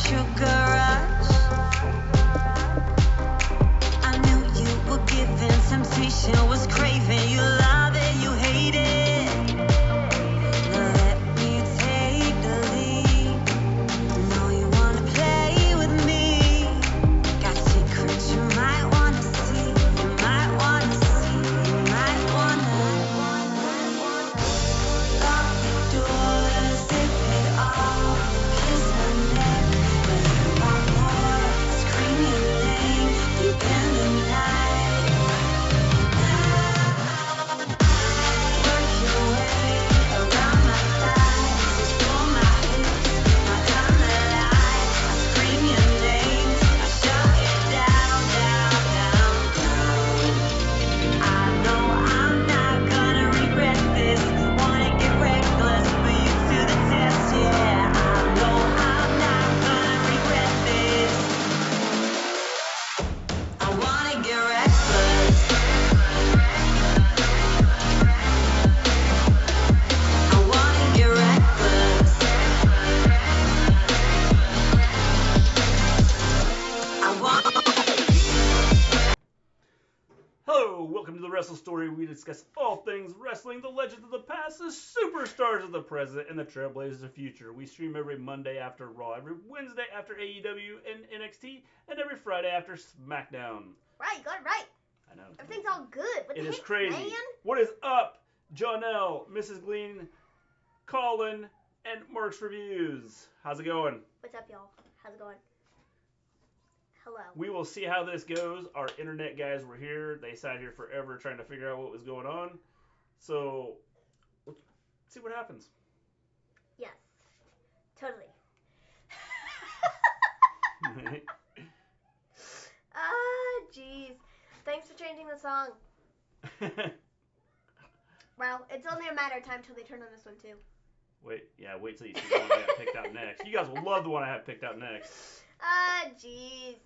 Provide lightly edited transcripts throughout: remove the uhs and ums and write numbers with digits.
sugar rush. I knew you were giving, temptation was craving. You love it, you hate it. Let me take the lead. I know you wanna play with me. Got secrets you might wanna see. You might wanna see. You might wanna lock the doors, zip it all, kiss my neck, but you want more. Scream your name deep in the night. Work your way around my thighs, explore my hips, my come alive. I scream your name, I shout it down, down, down, down. I know I'm not gonna regret this. Wanna get reckless, put you to the test, yeah. I know I'm not gonna regret this. I wanna get reckless. I wanna get reckless. I want. Hello, welcome to the Wrestle Story. We discuss all things wrestling, the legends of the past, the superstars of the present, and the trailblazers of the future. We stream every Monday after Raw, every Wednesday after AEW and NXT, and every Friday after Smackdown. Right, you got it right. I know. Everything's all good. What It the is heck, crazy. man? What is up, Jonelle, Mrs. Glean, Colin, and Mark's Reviews? How's it going? What's up, y'all? How's it going? Hello. We will see how this goes. Our internet guys were here. They sat here forever trying to figure out what was going on. So, let's see what happens. Yes. Totally. Jeez. Thanks for changing the song. Well, it's only a matter of time till they turn on this one, too. wait till you see the one I have picked out next. You guys will love the one I have picked out next. Jeez.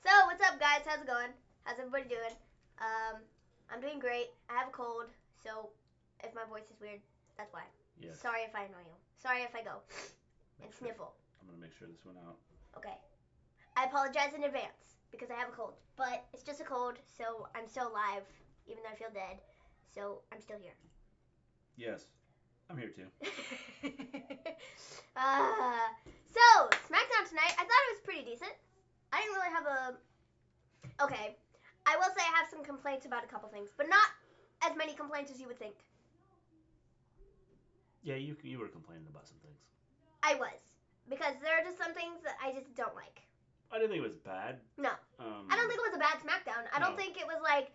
So, what's up, guys? How's it going? How's everybody doing? I'm doing great. I have a cold, so if my voice is weird, that's why. Yes. Sorry if I annoy you. Sorry if I go and Make sure- sniffle. I'm going to make sure this went out. Okay. I apologize in advance because I have a cold, but it's just a cold, so I'm still alive, even though I feel dead. So I'm still here. Yes. I'm here too. So Smackdown tonight, I thought it was pretty decent. I didn't really have a. Okay, I will say I have some complaints about a couple things, but not as many complaints as you would think. Yeah, you were complaining about some things. I was, because there are just some things that I just don't like. I didn't think it was bad. No. I don't think it was a bad Smackdown. I don't think it was like.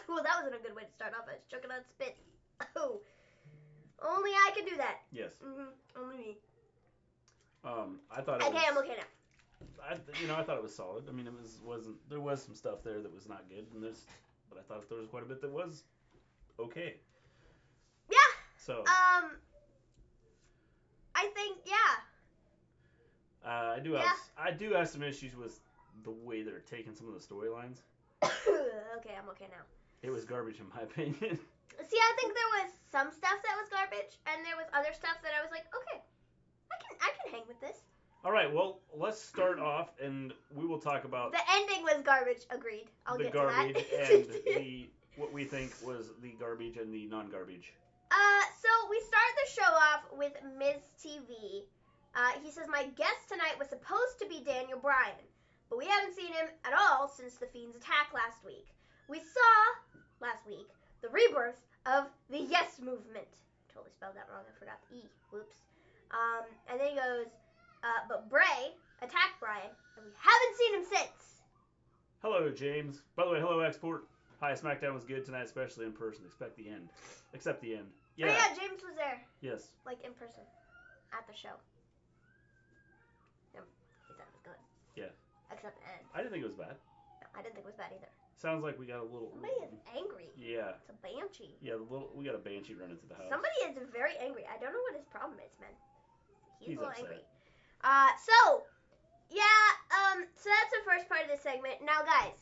Well, that wasn't a good way to start off. I was choking on spit. Oh, only I can do that. Yes. Only me. I thought it Okay, was. I'm okay now. I thought it was solid. I mean, there was some stuff there that was not good, but I thought there was quite a bit that was okay. Yeah. So. I think I do have some issues with the way they're taking some of the storylines. Okay, I'm okay now. It was garbage in my opinion. See, I think there was some stuff that was garbage, and there was other stuff that I was like, okay, I can hang with this. All right, well, let's start off, and we will talk about The ending was garbage. Agreed. I'll the get garbage to that. and what we think was the garbage and the non-garbage. So we start the show off with Miz TV. He says, my guest tonight was supposed to be Daniel Bryan, but we haven't seen him at all since the Fiend's attack last week. We saw, last week, the rebirth of the Yes Movement. Totally spelled that wrong. I forgot the E. Whoops. And then he goes, but Bray attacked Bryan, and we haven't seen him since. Hello, James. By the way, hello, Export. Hi, SmackDown was good tonight, especially in person. Except the end. Yeah. Oh, yeah, James was there. Yes. Like, in person. At the show. He said it was good. Yeah. Except the end. I didn't think it was bad. No, I didn't think it was bad either. Sounds like we got a little. Somebody is angry. Yeah. It's a banshee. Yeah, we got a banshee running through the house. Somebody is very angry. I don't know what his problem is, man. He's a little upset. angry. So that's the first part of this segment. Now, guys,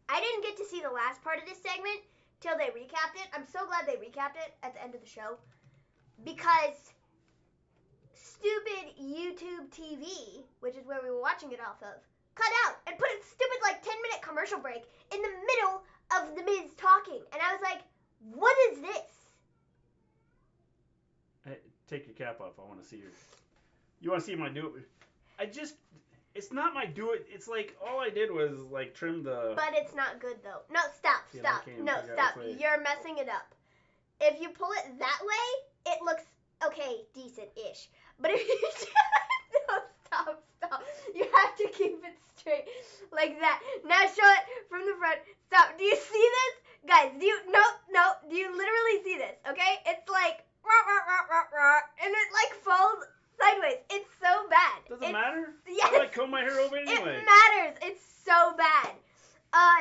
I didn't get to see the last part of this segment till they recapped it. I'm so glad they recapped it at the end of the show because stupid YouTube TV, which is where we were watching it off of, cut out and put a stupid 10-minute commercial break in the middle of the Miz talking. And I was like, what is this? Hey, take your cap off. I want to see your... You want to see my do it? It's not my do it. It's like, all I did was, trim the... But it's not good, though. No, stop. No, stop. You're messing it up. If you pull it that way, it looks, okay, decent-ish. But if you... No, stop. You have to keep it straight like that. Now show it from the front. Stop. Do you see this? Guys, do you... No. Do you literally see this, okay? It's like... And it, falls sideways. It's so bad. Does it matter? Yes. I comb my hair over anyway. It matters. It's so bad.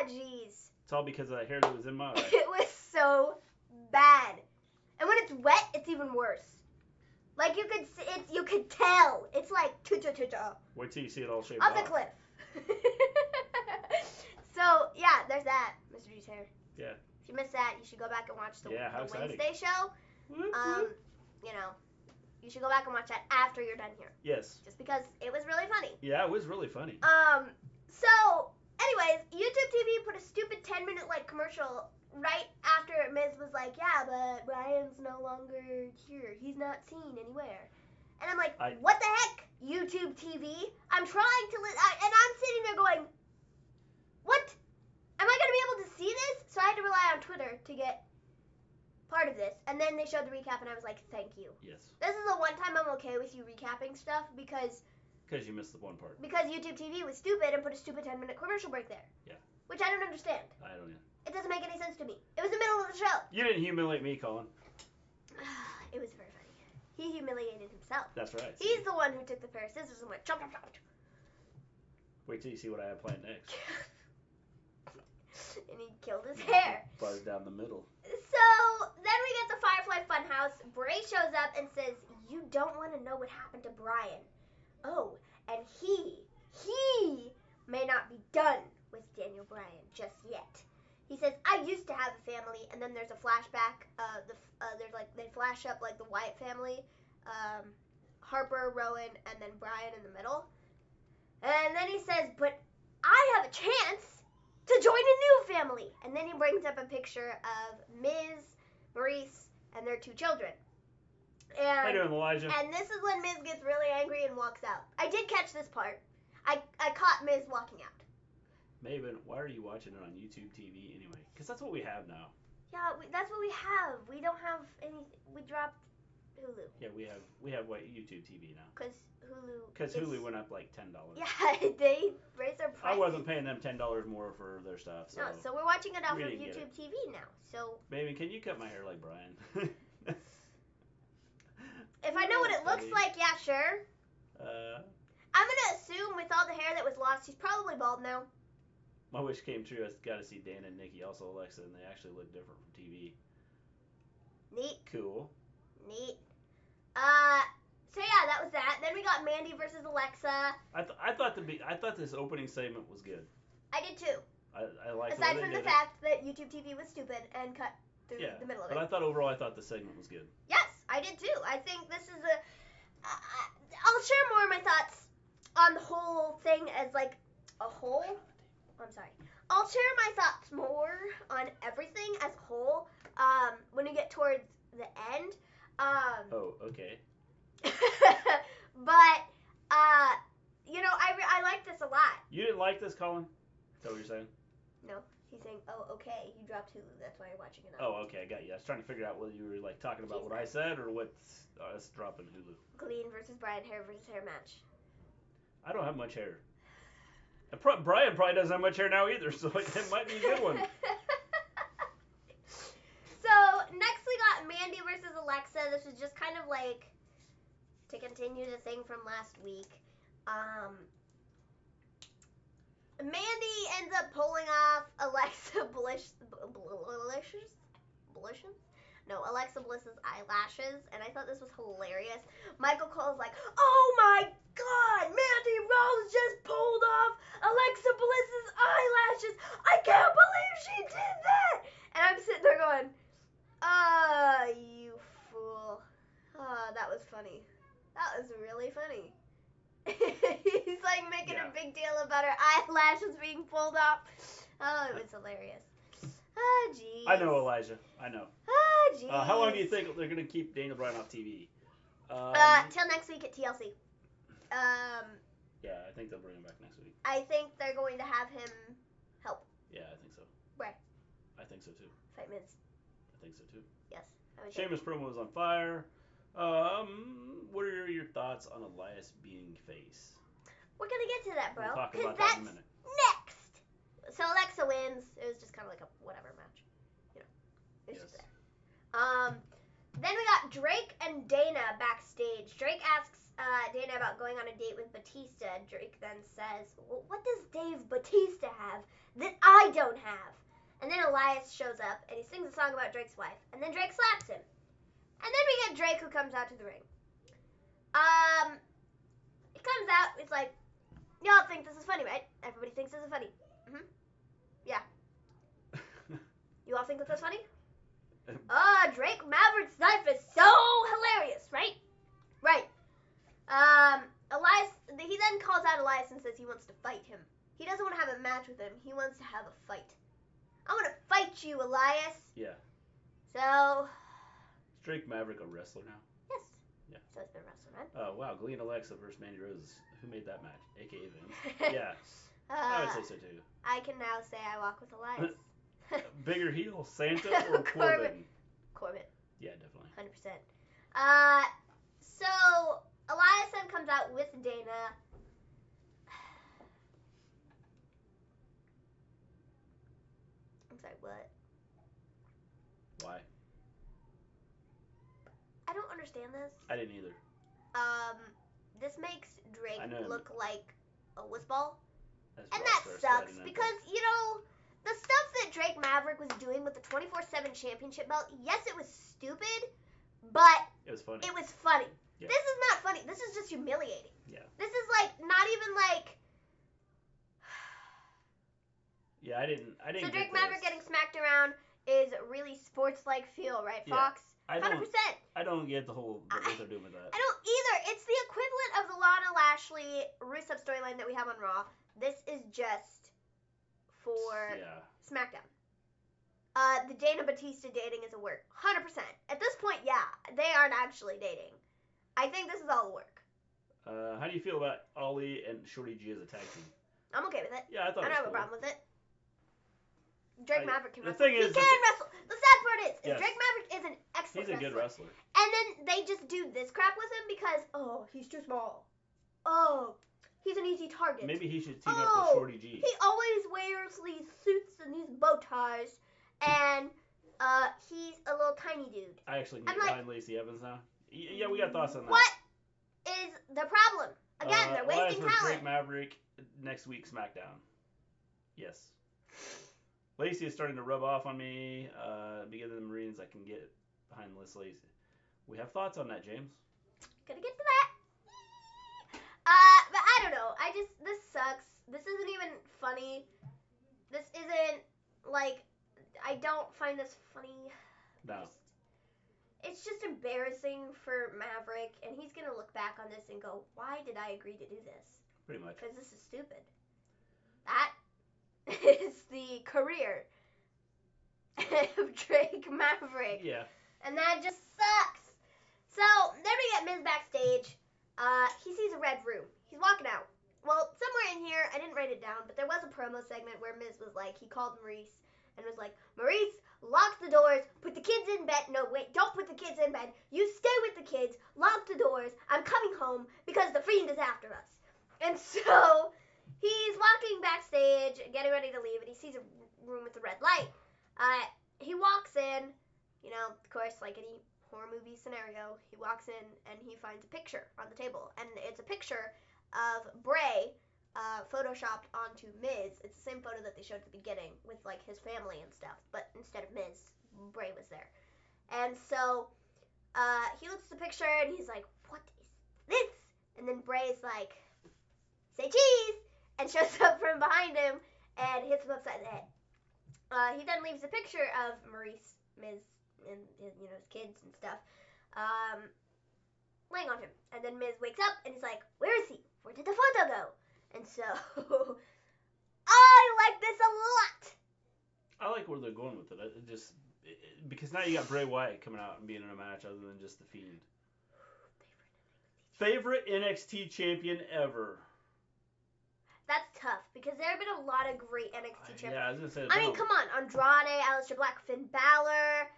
Jeez. It's all because of the hair that was in my eye. It was so bad. And when it's wet, it's even worse. You could tell. It's like Wait till you see it all shaved off off. the cliff. So yeah, there's that, Mr. G's hair. Yeah. If you missed that, you should go back and watch the exciting. Wednesday show. You should go back and watch that after you're done here. Yes. Just because it was really funny. Yeah, it was really funny. So, anyways, YouTube TV put a stupid 10-minute commercial right after Miz was like, yeah, but Brian's no longer here. He's not seen anywhere. And I'm like, what the heck, YouTube TV? I'm trying to and I'm sitting there going, what? Am I going to be able to see this? So I had to rely on Twitter to get part of this. And then they showed the recap, and I was like, thank you. Yes. This is the one time I'm okay with you recapping stuff because you missed the one part. Because YouTube TV was stupid and put a stupid 10-minute commercial break there. Yeah. Which I don't understand. I don't either. It doesn't make any sense to me. It was the middle of the show. You didn't humiliate me, Colin. It was very funny. He humiliated himself. That's right. He's the one who took the pair of scissors and went chomp, chomp, chomp. Wait till you see what I have planned next. And he killed his hair. Buzz down the middle. So, then we get the Firefly Funhouse. Brays shows up and says, you don't want to know what happened to Brian. Oh, and he may not be done with Daniel Bryan just yet. He says, I used to have a family, and then there's a flashback. They flash up the Wyatt family, Harper, Rowan, and then Bryan in the middle. And then he says, but I have a chance to join a new family. And then he brings up a picture of Miz, Maurice, and their 2 children. And, how you doing, Elijah? And this is when Miz gets really angry and walks out. I did catch this part. I caught Miz walking out. Maven, why are you watching it on YouTube TV anyway? Because that's what we have now. Yeah, that's what we have. We don't have anything. We dropped Hulu. Yeah, we have what, YouTube TV now. Because Hulu went up $10. Yeah, they raised their price. I wasn't paying them $10 more for their stuff. So no, so we're watching it off of YouTube TV now. So Maven, can you cut my hair like Brian? If I know what it looks like, yeah, sure. I'm gonna assume with all the hair that was lost, he's probably bald now. My wish came true. I got to see Dan and Nikki, also Alexa, and they actually look different from TV. Neat. Cool. Neat. So yeah, that was that. Then we got Mandy versus Alexa. I thought this opening segment was good. I did too. I liked aside from the fact that YouTube TV was stupid and cut through the middle of it. But I thought overall the segment was good. Yes, I did too. I think this is I'll share more of my thoughts on the whole thing as a whole. I'm sorry. I'll share my thoughts more on everything as a whole when we get towards the end. Oh, okay. But I like this a lot. You didn't like this, Colin? Is that what you're saying? No, he's saying, oh, okay, you dropped Hulu, that's why you're watching it. Oh, okay, I got you. I was trying to figure out whether you were talking about what I said or what's us dropping Hulu. Glean versus Brian, hair versus hair match. I don't have much hair. Brian probably doesn't have much hair now either, so it might be a good one. So, next we got Mandy versus Alexa. This was just kind of to continue the thing from last week. Mandy ends up pulling off Alexa Bliss's eyelashes, and I thought this was hilarious. Michael Cole's like, oh my god, Mandy Rose just pulled off Alexa Bliss's eyelashes. I can't believe she did that. And I'm sitting there going, you fool. Oh, that was funny. That was really funny. He's like making a big deal about her eyelashes being pulled off. Oh, it was hilarious. Ah, jeez. I know, Elijah. I know. Ah, jeez. How long do you think they're going to keep Daniel Bryan off TV? Till next week at TLC. Yeah, I think they'll bring him back next week. I think they're going to have him help. Yeah, I think so. Right. I think so too. Fight Miz. I think so too. Yes. Sheamus promo was on fire. What are your thoughts on Elias being face? We're gonna get to that, bro. We'll talk about that's that in a minute. next. So Alexa wins. It was just kind of like a whatever match, you know. It was just there. Then we got Drake and Dana backstage. Drake asks Dana about going on a date with Batista. Drake then says, well, what does Dave Batista have that I don't have? And then Elias shows up and he sings a song about Drake's wife. And then Drake slaps him. And then we get Drake who comes out to the ring. He comes out, it's like, y'all think this is funny, right? Everybody thinks this is funny. Yeah. You all think that that's funny? Drake Maverick's knife is so hilarious, right? Right. Elias, he then calls out Elias and says he wants to fight him. He doesn't want to have a match with him. He wants to have a fight. I want to fight you, Elias. Yeah. So. Is Drake Maverick a wrestler now? Yes. Yeah. So it's been a wrestler, man. Oh, wow. Glee and Alexa versus Mandy Rose. Who made that match? A.K.A. Vince. Yeah. I would say so, too. I can now say I walk with Elias. Bigger heel, Santa or Corbin? Corbin. Yeah, definitely. 100%. So Elias then comes out with Dana. I'm sorry, what? Why? I don't understand this. I didn't either. This makes Drake I know. look like a whizball. That's And rock that star sucks studding because, you know, the stuff that Drake Maverick was doing with the 24/7 championship belt, yes, it was stupid, but it was funny. it was funny. Yeah. This is not funny. This is just humiliating. Yeah. This is like not even like. Yeah, I didn't. So Drake Maverick getting smacked around is really sports-like feel, right, Fox? I 100%. I don't get the whole what they're doing with that. I don't either. It's the equivalent of the Lana Lashley Rusev storyline that we have on Raw. This is just for SmackDown. The Dana Batista dating is a work. 100%. At this point, yeah, they aren't actually dating. I think this is all work. How do you feel about Ollie and Shorty G as a tag team? I'm okay with it. Yeah, I thought I it don't have was a problem with it. Drake Maverick can wrestle. The thing He is, can wrestle. The sad part is Yes. Drake Maverick is an excellent he's a good wrestler. And then they just do this crap with him because, he's too small. He's an easy target. Maybe he should team up with Shorty G. He always wears these suits and these bow ties, and he's a little tiny dude. I actually I'm can get behind Lacey Evans now. Yeah, we got thoughts on that. What is the problem? Again, they're wasting Elias versus talent. Drake Maverick next week, SmackDown. Yes. Lacey is starting to rub off on me. Beginning of the Marines, I can get behind Liz Lacey. We have thoughts on that, James. Gonna get to that. But I don't know. This sucks. This isn't even funny. This isn't, like, I don't find this funny. No. It's just embarrassing for Maverick, and he's gonna look back on this and go, why did I agree to do this? Pretty much. Because this is stupid. That is the career of Drake Maverick. Yeah. And that just sucks. So, then we get Miz backstage. He sees a red room. He's walking out. Well, somewhere in here, I didn't write it down, but there was a promo segment where Miz was like, he called Maurice and was like, Maurice, lock the doors, put the kids in bed. No, wait, don't put the kids in bed. You stay with the kids, lock the doors. I'm coming home because the Fiend is after us. And so, he's walking backstage, getting ready to leave, and he sees a room with a red light. He walks in, you know, of course, like any horror movie scenario, he walks in and he finds a picture on the table. And it's a picture of Bray photoshopped onto Miz. It's the same photo that they showed at the beginning with, like, his family and stuff. But instead of Miz, Bray was there. And so he looks at the picture and he's like, what is this? And then Bray's like, say cheese! And shows up from behind him and hits him upside the head. He then leaves a picture of Maurice, Miz, and his kids and stuff, laying on him. And then Miz wakes up and he's like, where is he? Where did just because now you got Bray Wyatt coming out and being in a match other than just the Fiend. Favorite NXT champion ever? That's tough because there have been a lot of great NXT champions. Yeah, I was gonna say. I mean, come on, Andrade, Aleister Black, Finn Balor,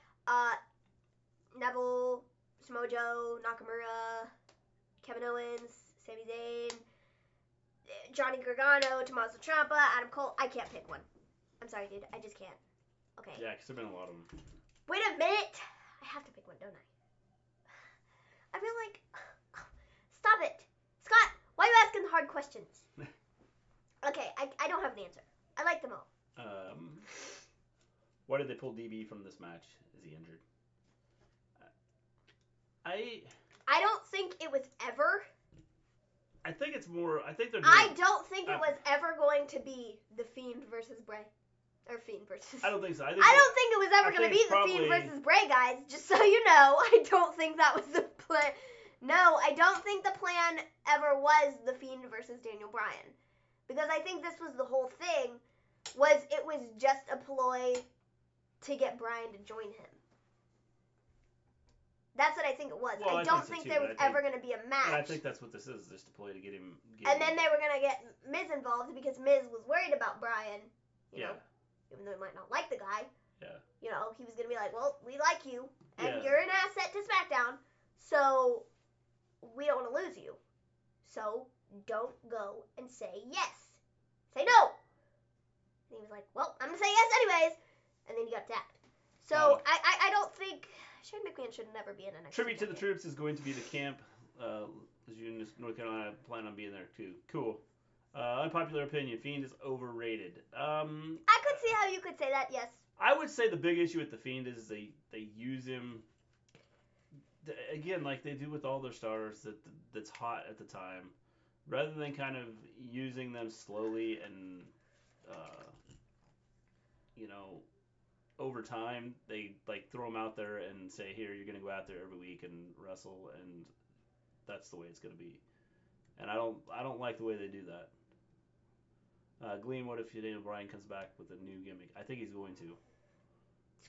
Neville, Samoa Joe, Nakamura, Kevin Owens, Sami Zayn, Johnny Gargano, Tommaso Ciampa, Adam Cole. I can't pick one. I'm sorry, dude. I just can't. Okay. Yeah, because there've been a lot of them. Wait a minute. I have to pick one, don't I? I feel like... Stop it. Scott, why are you asking the hard questions? Okay, I don't have an answer. I like them all. Why did they pull DB from this match? Is he injured? I don't think it was ever... I think it's more... I think they're I don't think it was ever going to be the Fiend versus Bray. Or Fiend versus... I don't think so. I don't think it was ever going to be the Fiend versus Bray, guys. Just so you know, I don't think that was the plan. No, I don't think the plan ever was the Fiend versus Daniel Bryan. Because I think this was the whole thing, it was just a ploy to get Bryan to join him. That's what I think it was. Well, I don't think there was ever going to be a match. And I think that's what this is, just a ploy to get him... And then they were going to get Miz involved because Miz was worried about Bryan, you know, even though he might not like the guy. Yeah. You know, he was going to be like, well, we like you, and Yeah. you're an asset to Smackdown, so we don't want to lose you. So don't go and say yes. Say no. And he was like, well, I'm going to say yes anyways. And then he got attacked. So I don't think... Shane McMahon should never be in an NXT Tribute to the champion. Troops is going to be the camp. As you in North Carolina plan on being there too. Cool. Unpopular opinion: Fiend is overrated. I could see how you could say that. Yes. I would say the big issue with the Fiend is they use him again like they do with all their stars that's hot at the time, rather than kind of using them slowly and you know. Over time, they like throw them out there and say, "Here, you're gonna go out there every week and wrestle," and that's the way it's gonna be. And I don't like the way they do that. Gleam, what if Daniel Bryan comes back with a new gimmick? I think he's going to.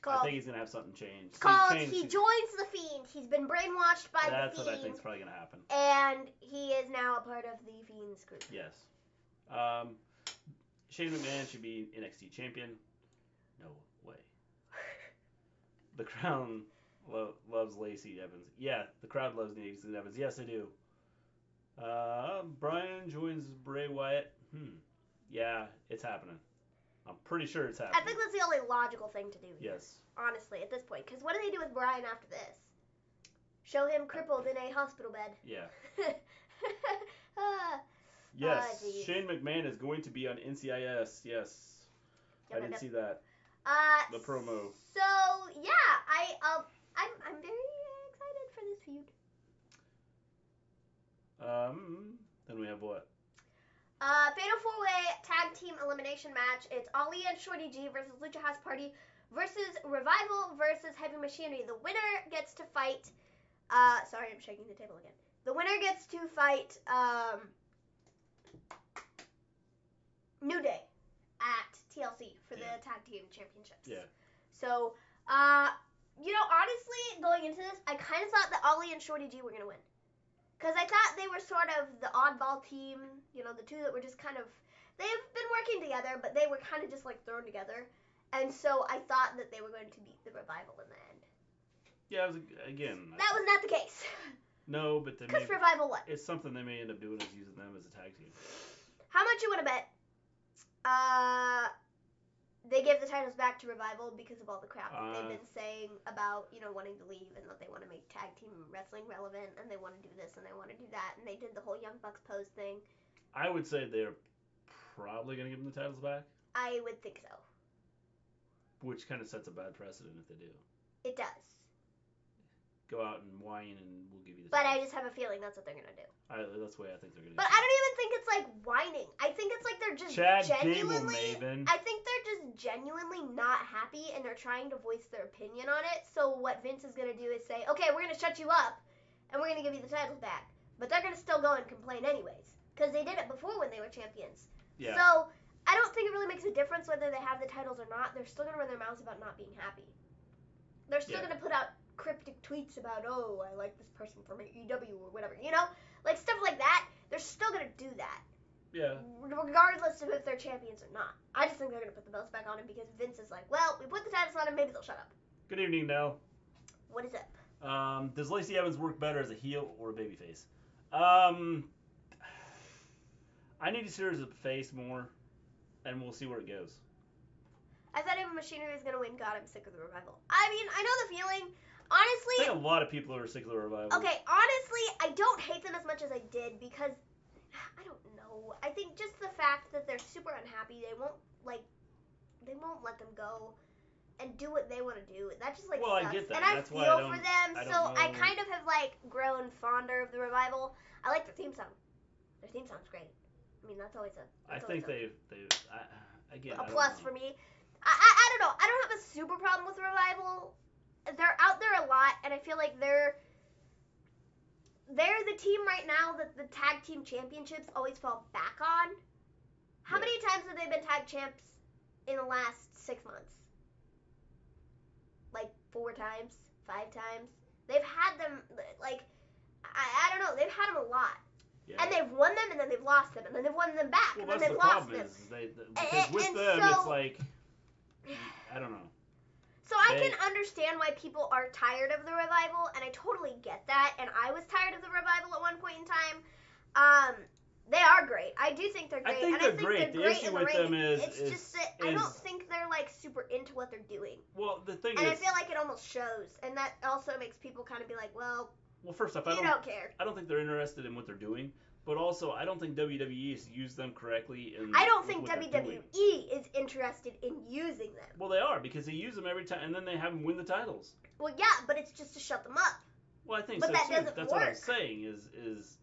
I think he's gonna have something change. It's called he joins the Fiend. He's been brainwashed by the Fiend. That's what I think is probably gonna happen. And he is now a part of the Fiend's group. Yes. Shane McMahon should be NXT champion. No way. The crowd loves Lacey Evans. Yeah, the crowd loves Lacey Evans. Yes, they do. Bryan joins Bray Wyatt. Yeah, it's happening. I'm pretty sure it's happening. I think that's the only logical thing to do here. Yes. Honestly, at this point. Because what do they do with Bryan after this? Show him crippled in a hospital bed. Yeah. Ah. Yes. Geez. Shane McMahon is going to be on NCIS. Yes. I didn't see that. The promo. So yeah, I'm very excited for this feud. Then we have what? Fatal 4-way tag team elimination match. It's Ali and Shorty G versus Lucha House Party versus Revival versus Heavy Machinery. The winner gets to fight. Sorry, I'm shaking the table again. The winner gets to fight New Day at TLC for the tag team championships. Yeah. So, you know, honestly, going into this, I kind of thought that Ali and Shorty G were going to win. Because I thought they were sort of the oddball team, you know, the two that were just kind of, they've been working together, but they were kind of just like thrown together. And so I thought that they were going to beat the Revival in the end. Yeah, it was, again. That was not the case. No, but Because Revival won. It's something they may end up doing is using them as a tag team. How much you want to bet? They give the titles back to Revival because of all the crap that they've been saying about, you know, wanting to leave and that they want to make tag team wrestling relevant and they want to do this and they want to do that and they did the whole Young Bucks pose thing. I would say they're probably going to give them the titles back. I would think so. Which kind of sets a bad precedent if they do. It does. Go out and whine and we'll give you the But titles. I just have a feeling that's what they're going to do. That's the way I think they're going to do But I don't even think it's like whining. I think it's like they're just genuinely... Maven. I think they're just genuinely not happy and they're trying to voice their opinion on it. So what Vince is going to do is say, okay, we're going to shut you up and we're going to give you the titles back. But they're going to still go and complain anyways. Because they did it before when they were champions. Yeah. So I don't think it really makes a difference whether they have the titles or not. They're still gonna run their mouths about not being happy. They're still gonna put out cryptic tweets about, oh, I like this person from AEW or whatever, you know? Like, stuff like that. They're still gonna do that. Yeah. Regardless of if they're champions or not. I just think they're gonna put the belts back on him because Vince is like, well, we put the titles on him, maybe they'll shut up. Good evening, Nell. What is up? Does Lacey Evans work better as a heel or a babyface? I need to see her as a face more, and we'll see where it goes. I thought Ava Machinery was gonna win. God, I'm sick of the revival. I mean, I know the feeling. Honestly, I think a lot of people are sick of the revival. okay, honestly, I don't hate them as much as I did because I don't know. I think just the fact that they're super unhappy, they won't let them go and do what they want to do. That just sucks. I get that. And I That's feel why I for them, don't I know. kind of have grown fonder of the revival. I like their theme song. Their theme song's great. I mean, that's always a. I think they've again. A plus for me. I don't know. I don't have a super problem with the revival. They're out there a lot, and I feel like they're the team right now that the tag team championships always fall back on. How many times have they been tag champs in the last 6 months? Like 4 times, 5 times. They've had them I don't know. They've had them a lot. Yeah. And they've won them, and then they've lost them, and then they've won them back, and then they've lost them. Because with them, it's like, I don't know. So I can understand why people are tired of the revival, and I totally get that. And I was tired of the revival at one point in time. They are great. I do think they're great. I think they're great. The issue with them is just that I don't think they're super into what they're doing. Well, the thing is, and I feel like it almost shows, and that also makes people kind of be like, well, first off, I don't care. I don't think they're interested in what they're doing. But also, I don't think WWE has used them correctly. I don't think WWE is interested in using them. Well, they are, because they use them every time, and then they have them win the titles. Well, yeah, but it's just to shut them up. Well, I think but so, that too. Doesn't That's work. what I'm saying, is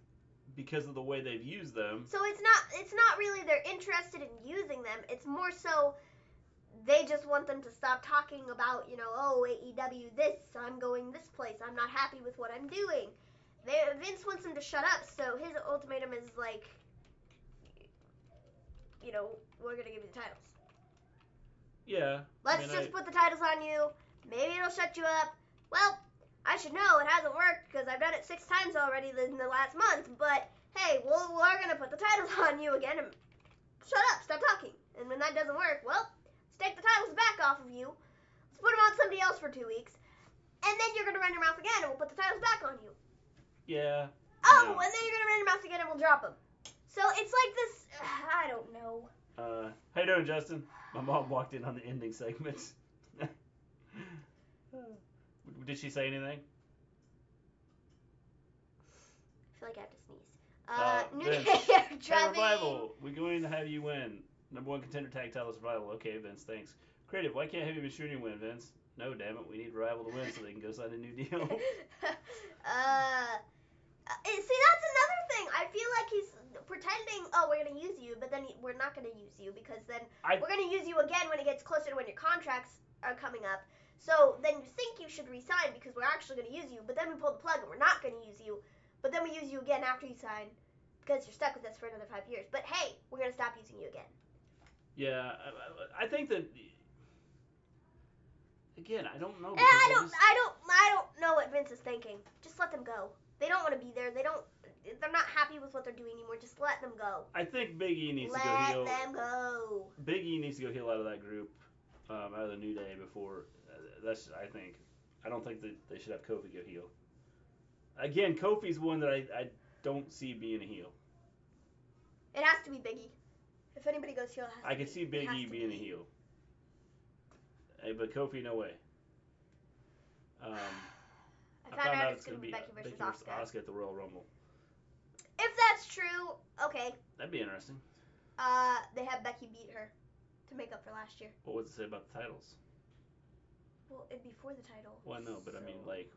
because of the way they've used them. So it's not really they're interested in using them. It's more so they just want them to stop talking about, oh, AEW this, I'm going this place, I'm not happy with what I'm doing. Vince wants him to shut up, so his ultimatum is we're going to give you the titles. Yeah. Let's just put the titles on you. Maybe it'll shut you up. Well, I should know it hasn't worked because I've done it 6 times already in the last month, but hey, we're going to put the titles on you again and shut up, stop talking. And when that doesn't work, well, let's take the titles back off of you. Let's put them on somebody else for 2 weeks. And then you're going to run your mouth again and we'll put the titles back on you. Yeah. Oh, and then you're going to run your mouth again and we'll drop them. So it's like this, I don't know. How you doing, Justin? My mom walked in on the ending segment. Did she say anything? I feel like I have to sneeze. Vince, hey, Revival, we're going to have you win. #1 contender tag title Revival. Okay, Vince, thanks. Creative, why can't Heavy Machinery win, Vince? No, damn it, we need Revival to win so they can go sign a new deal. See, that's another thing. I feel like he's pretending, oh, we're going to use you, but then we're not going to use you because then we're going to use you again when it gets closer to when your contracts are coming up. So then you think you should resign because we're actually going to use you, but then we pull the plug and we're not going to use you, but then we use you again after you sign because you're stuck with us for another 5 years. But hey, we're going to stop using you again. Yeah, I think that, again, I don't know. I don't know what Vince is thinking. Just let them go. They don't want to be there. They're not happy with what they're doing anymore. Just let them go. I think Big E needs to go heel. Let them go. Big E needs to go heel out of that group, out of the New Day before. That's I think. I don't think that they should have Kofi go heel. Again, Kofi's one that I don't see being a heel. It has to be Big E. If anybody goes heel, it has to be. I could see Big E being a heel. But Kofi, no way. I found out it's going to be Becky versus Asuka at the Royal Rumble. If that's true, okay. That'd be interesting. They have Becky beat her to make up for last year. What does it say about the titles? Well, it'd be for the title. Well, I know, but I mean, like,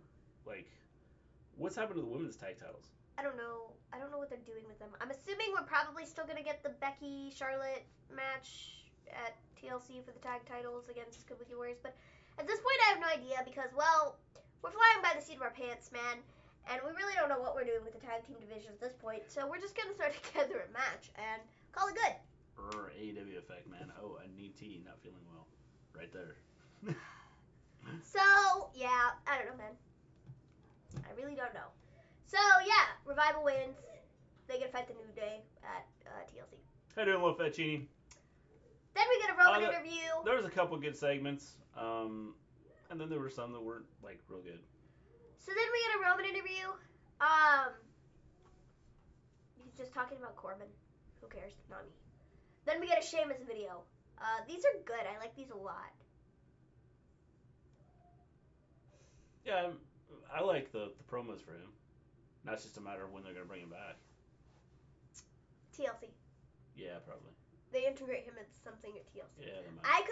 what's happened to the women's tag titles? I don't know. I don't know what they're doing with them. I'm assuming we're probably still going to get the Becky-Charlotte match at TLC for the tag titles against Kabuki Warriors, but at this point I have no idea because, well, we're flying by the seat of our pants, man, and we really don't know what we're doing with the tag team division at this point, so we're just going to start together a match and call it good. AEW effect, man. Oh, I need tea, not feeling well. Right there. So, yeah, I don't know, man. I really don't know. So, yeah, Revival wins. They get to fight the New Day at TLC. How you doing, little fettuccine? Then we get a Roman the- interview. There was a couple good segments, and then there were some that weren't, like, real good. So then we get a Roman interview. He's just talking about Corbin. Who cares? Not me. Then we get a Sheamus video. These are good. I like these a lot. Yeah, I like the promos for him. Now it's just a matter of when they're going to bring him back. TLC. Yeah, probably. They integrate him into something at TLC. Yeah, they might. I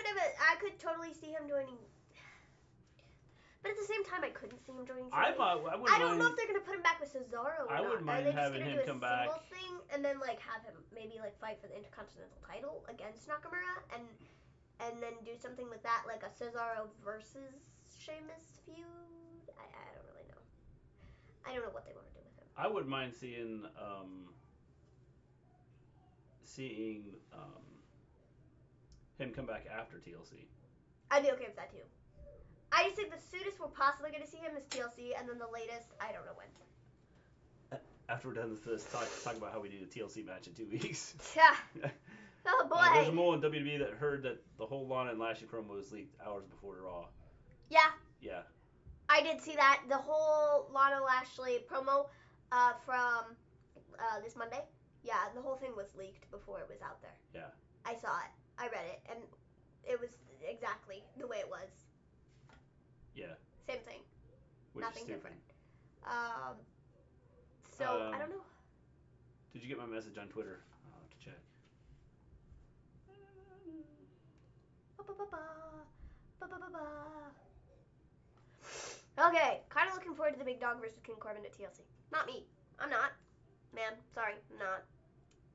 could totally see him joining. But at the same time, I couldn't see him joining. I don't know if they're gonna put him back with Cesaro or I not. wouldn't mind Are they just having gonna him do a come back. singles thing and then like have him maybe like fight for the Intercontinental title against Nakamura and then do something with that, like a Cesaro versus Sheamus feud? I don't really know. I don't know what they want to do with him. I wouldn't mind seeing him come back after TLC. I'd be okay with that too. I just think the soonest we're possibly going to see him is TLC, and then the latest, I don't know when. After we're done with this, talk about how we do the TLC match in 2 weeks. Yeah. Oh boy. There's a mole in WWE that heard that the whole Lana and Lashley promo was leaked hours before Raw. Yeah. Yeah. I did see that. The whole Lana Lashley promo from this Monday. Yeah, the whole thing was leaked before it was out there. Yeah. I saw it. I read it, and it was exactly the way it was. Yeah. Same thing. Which Nothing is stupid. different. So I don't know. Did you get my message on Twitter? I'll have to check. Okay, kind of looking forward to the Big Dog versus King Corbin at TLC. Not me. I'm not. Man, sorry, I'm not.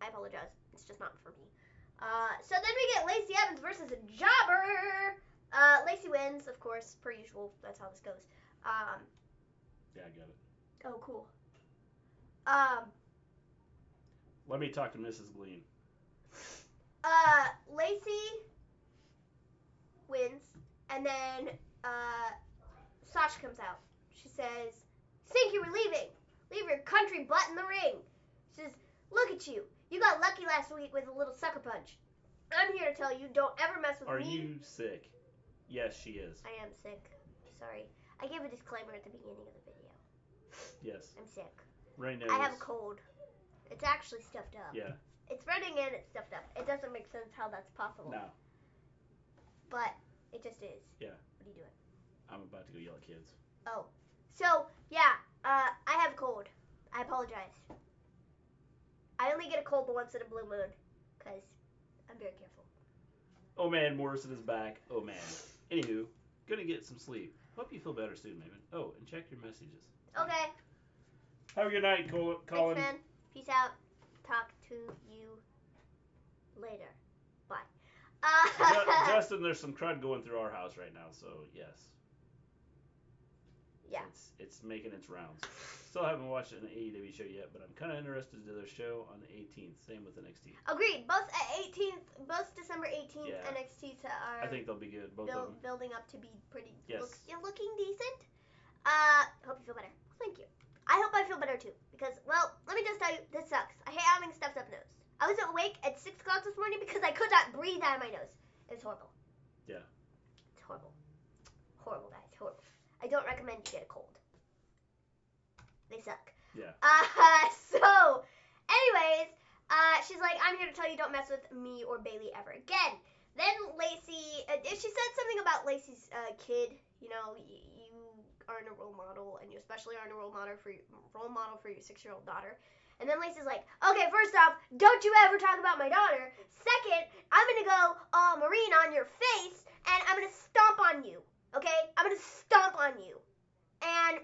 I apologize. It's just not for me. So then we get Lacey Evans versus a jobber. Lacey wins, of course, per usual. That's how this goes. Yeah, I got it. Oh, cool. Let me talk to Mrs. Glean. Lacey wins, and then Sasha comes out. She says, "Think you were leaving? Leave your country butt in the ring." She says, "Look at you. You got lucky last week with a little sucker punch. I'm here to tell you, don't ever mess with me." Are you sick? Yes, she is. I am sick. Sorry. I gave a disclaimer at the beginning of the video. Yes. I'm sick. Right now. I have a cold. It's actually stuffed up. Yeah. It's running and it's stuffed up. It doesn't make sense how that's possible. No. But it just is. Yeah. What are you doing? I'm about to go yell at kids. Oh. So, yeah. I have a cold. I apologize. I only get a cold once in a blue moon. Because I'm very careful. Oh man, Morrison is back. Oh man. Anywho, gonna get some sleep. Hope you feel better soon, Maven. Oh, and check your messages. Okay. Have a good night, Colin. Thanks, man. Peace out. Talk to you later. Bye. Justin, there's some crud going through our house right now, so yes. Yeah. It's making its rounds. Still haven't watched an AEW show yet, but I'm kind of interested in their show on the 18th. Same with NXT. Agreed. Both December 18th Yeah. NXT are I think they'll be good, both of them. building up to be pretty. Yes. Looking decent. Hope you feel better. Thank you. I hope I feel better too, because well, let me just tell you, this sucks. I hate having stuffed up nose. I was awake at 6 o'clock this morning because I could not breathe out of my nose. It was horrible. Yeah. It's horrible. Horrible, guys. Horrible. I don't recommend you get a cold. They suck. Yeah. So, anyways, she's like, "I'm here to tell you, don't mess with me or Bailey ever again." Then Lacey, she said something about Lacey's kid. You know, you aren't a role model, and you especially aren't a role model for your 6-year-old daughter. And then Lacey's like, "Okay, first off, don't you ever talk about my daughter. Second, I'm gonna go Marine on your face, and I'm gonna stomp on you. Okay, I'm gonna stomp on you." And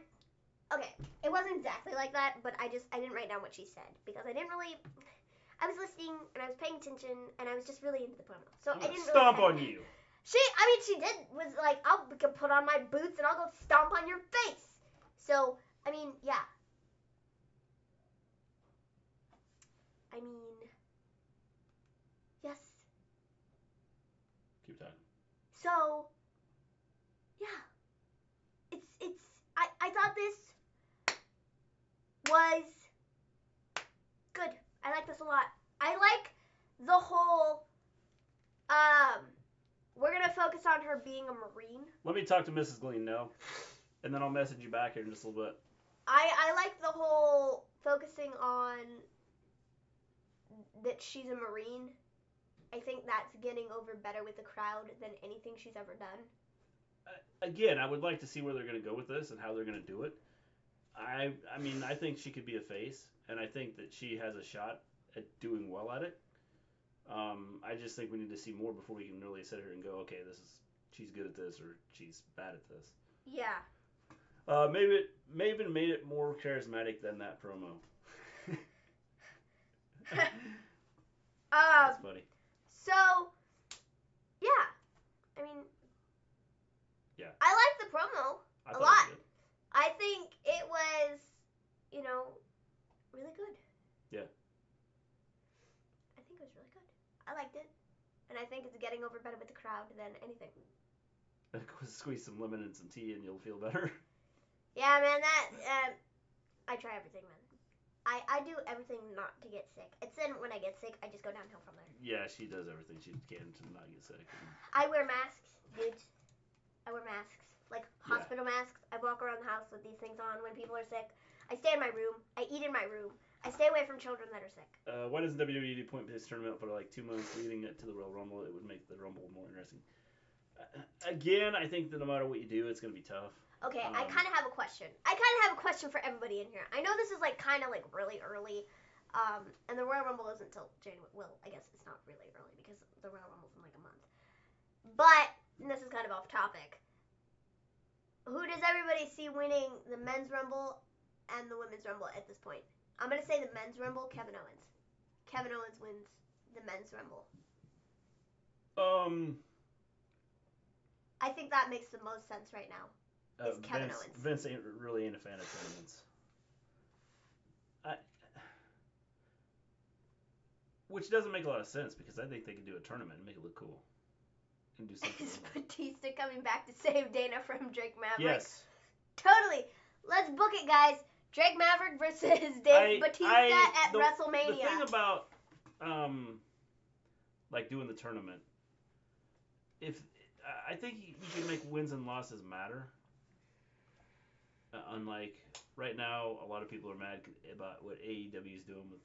okay, it wasn't exactly like that, but I didn't write down what she said because I was listening and I was paying attention and I was just really into the promo. So I didn't stomp really on you. She was like, "I'll put on my boots and I'll go stomp on your face." So, I mean, yeah. I mean, yes, So, yeah. I thought this was good. I like this a lot. I like the whole, we're going to focus on her being a Marine. Let me talk to Mrs. Glean now, and then I'll message you back here in just a little bit. I like the whole focusing on that she's a Marine. I think that's getting over better with the crowd than anything she's ever done. Again, I would like to see where they're going to go with this and how they're going to do it. I mean, I think she could be a face, and I think that she has a shot at doing well at it. I just think we need to see more before we can really sit here and go, okay, she's good at this or she's bad at this. Yeah. Maven made it more charismatic than that promo. That's funny. So, yeah. I mean, yeah. I like the promo a lot. I think it was, really good. Yeah. I think it was really good. I liked it. And I think it's getting over better with the crowd than anything. Squeeze some lemon and some tea and you'll feel better. Yeah, man, I try everything, man. I do everything not to get sick. It's then when I get sick, I just go downhill from there. Yeah, she does everything she can to not get sick. I wear masks, dudes. I wear masks. Like hospital masks. I walk around the house with these things on when people are sick. I stay in my room. I eat in my room. I stay away from children that are sick. Why doesn't WWE do point-based tournament for like 2 months leading it to the Royal Rumble? It would make the Rumble more interesting. Again, I think that no matter what you do, it's going to be tough. Okay, I kind of have a question. For everybody in here. I know this is kind of really early, and the Royal Rumble isn't until January. Well, I guess it's not really early because the Royal Rumble's in a month. But, and this is kind of off topic, who does everybody see winning the Men's Rumble and the Women's Rumble at this point? I'm going to say the Men's Rumble, Kevin Owens. Kevin Owens wins the Men's Rumble. I think that makes the most sense right now. Is Kevin Owens. Vince ain't a fan of tournaments. Which doesn't make a lot of sense because I think they could do a tournament and make it look cool. And do something. Is Batista coming back to save Dana from Drake Maverick? Yes. Totally. Let's book it, guys. Drake Maverick versus Dave Batista at WrestleMania. The thing about doing the tournament, I think you can make wins and losses matter. Unlike right now, a lot of people are mad about what AEW is doing with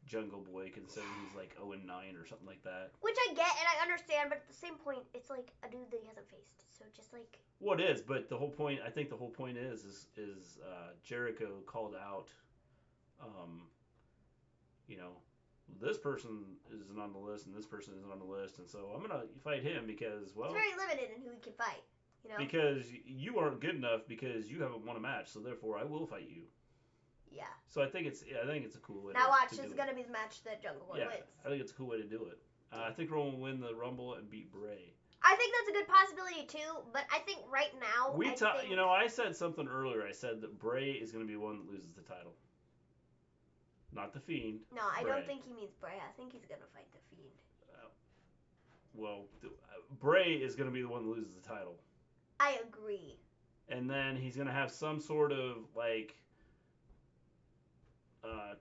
Jungle Boy, considering he's 0-9 or something like that. Which I get and I understand, but at the same point, it's a dude that he hasn't faced. So just Well, it is, but the whole point, I think the whole point is Jericho called out, this person isn't on the list and this person isn't on the list, and so I'm gonna fight him because, well, it's very limited in who he can fight. Because you aren't good enough because you haven't won a match, so therefore I will fight you. Yeah. So I think it's a cool way. Now watch, this is gonna be the match that Jungle Boy wins. I think it's a cool way to do it. I think Roman will win the Rumble and beat Bray. I think that's a good possibility too, but I think right now I said something earlier. I said that Bray is gonna be the one that loses the title. Not the Fiend. No, I Bray. don't think he means Bray. I think he's gonna fight the Fiend. Bray is gonna be the one that loses the title. I agree. And then he's going to have some sort of